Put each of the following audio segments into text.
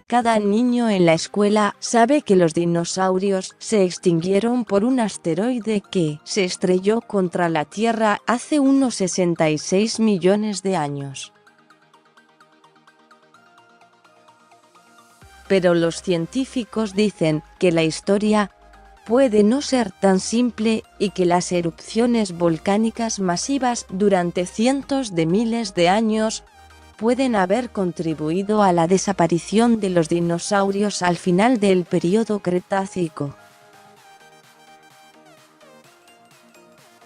Cada niño en la escuela sabe que los dinosaurios se extinguieron por un asteroide que se estrelló contra la Tierra hace unos 66 millones de años. Pero los científicos dicen que la historia puede no ser tan simple y que las erupciones volcánicas masivas durante cientos de miles de años pueden haber contribuido a la desaparición de los dinosaurios al final del período Cretácico.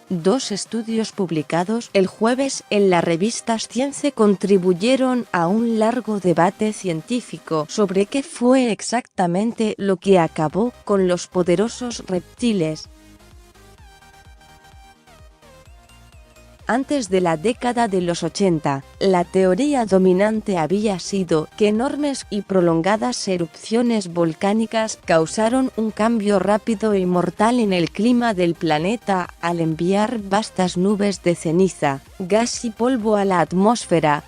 Dos estudios publicados el jueves en la revista Science contribuyeron a un largo debate científico sobre qué fue exactamente lo que acabó con los poderosos reptiles. Antes de la década de los 80, la teoría dominante había sido que enormes y prolongadas erupciones volcánicas causaron un cambio rápido y mortal en el clima del planeta al enviar vastas nubes de ceniza, gas y polvo a la atmósfera.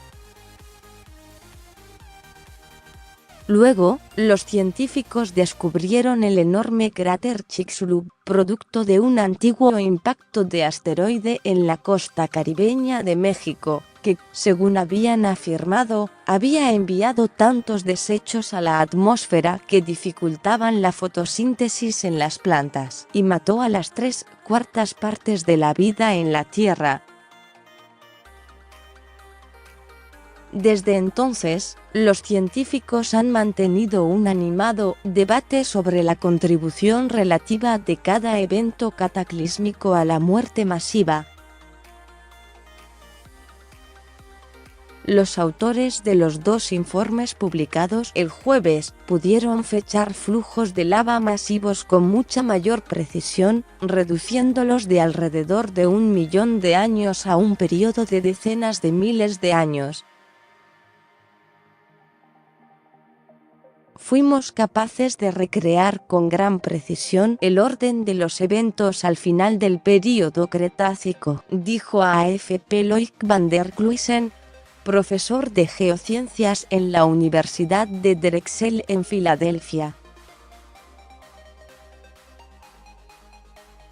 Luego, los científicos descubrieron el enorme cráter Chicxulub, producto de un antiguo impacto de asteroide en la costa caribeña de México, que, según habían afirmado, había enviado tantos desechos a la atmósfera que dificultaban la fotosíntesis en las plantas, y mató a las 3/4 partes de la vida en la Tierra. Desde entonces, los científicos han mantenido un animado debate sobre la contribución relativa de cada evento cataclísmico a la muerte masiva. Los autores de los dos informes publicados el jueves pudieron fechar flujos de lava masivos con mucha mayor precisión, reduciéndolos de alrededor de 1 millón de años a un periodo de decenas de miles de años. Fuimos capaces de recrear con gran precisión el orden de los eventos al final del período Cretácico, dijo a AFP Loïc van der Cluysen, profesor de geociencias en la Universidad de Drexel en Filadelfia.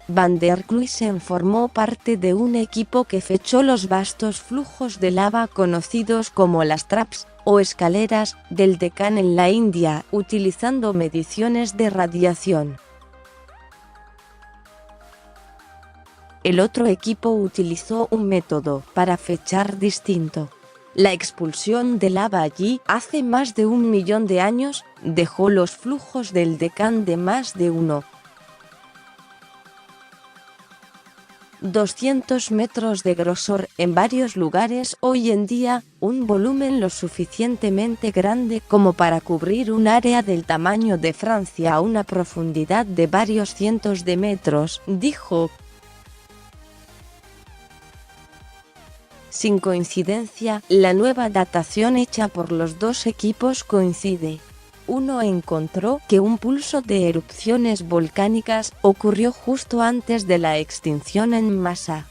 Van der Cluysen formó parte de un equipo que fechó los vastos flujos de lava conocidos como las traps, o escaleras, del Deccan en la India, utilizando mediciones de radiación. El otro equipo utilizó un método para fechar distinto. La expulsión de lava allí, hace más de 1 millón de años, dejó los flujos del Deccan de más de 200 metros de grosor en varios lugares hoy en día, un volumen lo suficientemente grande como para cubrir un área del tamaño de Francia a una profundidad de varios cientos de metros, dijo. Sin coincidencia, la nueva datación hecha por los dos equipos coincide. Uno encontró que un pulso de erupciones volcánicas ocurrió justo antes de la extinción en masa.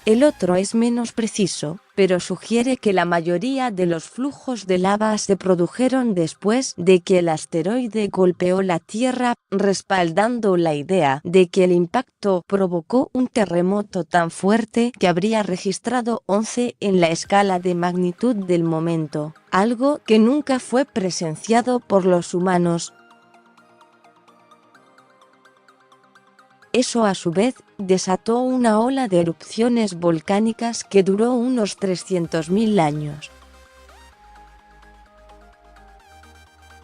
El otro es menos preciso, pero sugiere que la mayoría de los flujos de lava se produjeron después de que el asteroide golpeó la Tierra, respaldando la idea de que el impacto provocó un terremoto tan fuerte que habría registrado 11 en la escala de magnitud del momento, algo que nunca fue presenciado por los humanos. Eso a su vez desató una ola de erupciones volcánicas que duró unos 300.000 años.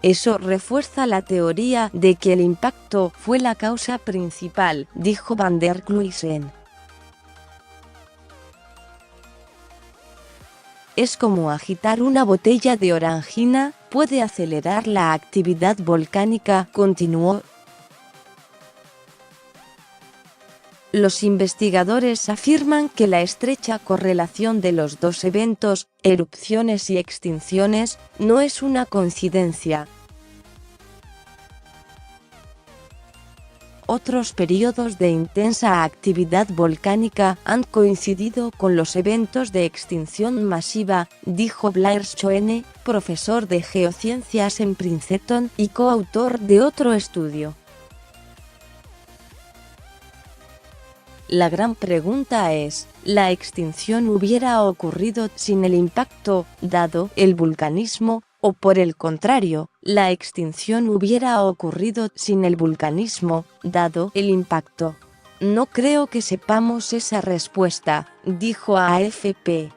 Eso refuerza la teoría de que el impacto fue la causa principal, dijo van der Cluysen. Es como agitar una botella de orangina, puede acelerar la actividad volcánica, continuó. Los investigadores afirman que la estrecha correlación de los dos eventos, erupciones y extinciones, no es una coincidencia. otros periodos de intensa actividad volcánica han coincidido con los eventos de extinción masiva, dijo Blair Schoene, profesor de geociencias en Princeton y coautor de otro estudio. La gran pregunta es, ¿la extinción hubiera ocurrido sin el impacto, dado el vulcanismo, o por el contrario, la extinción hubiera ocurrido sin el vulcanismo, dado el impacto? No creo que sepamos esa respuesta, dijo a AFP.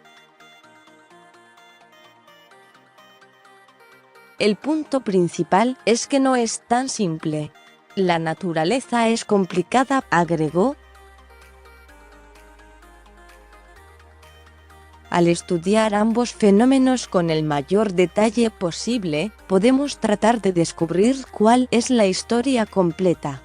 El punto principal es que no es tan simple. La naturaleza es complicada, agregó. Al estudiar ambos fenómenos con el mayor detalle posible, podemos tratar de descubrir cuál es la historia completa.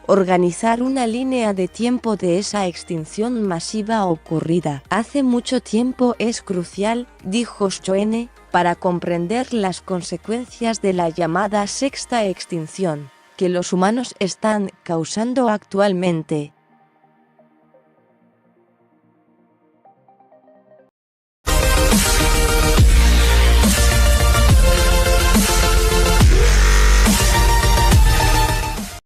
Organizar una línea de tiempo de esa extinción masiva ocurrida hace mucho tiempo es crucial, dijo Schoene, para comprender las consecuencias de la llamada sexta extinción, que los humanos están causando actualmente.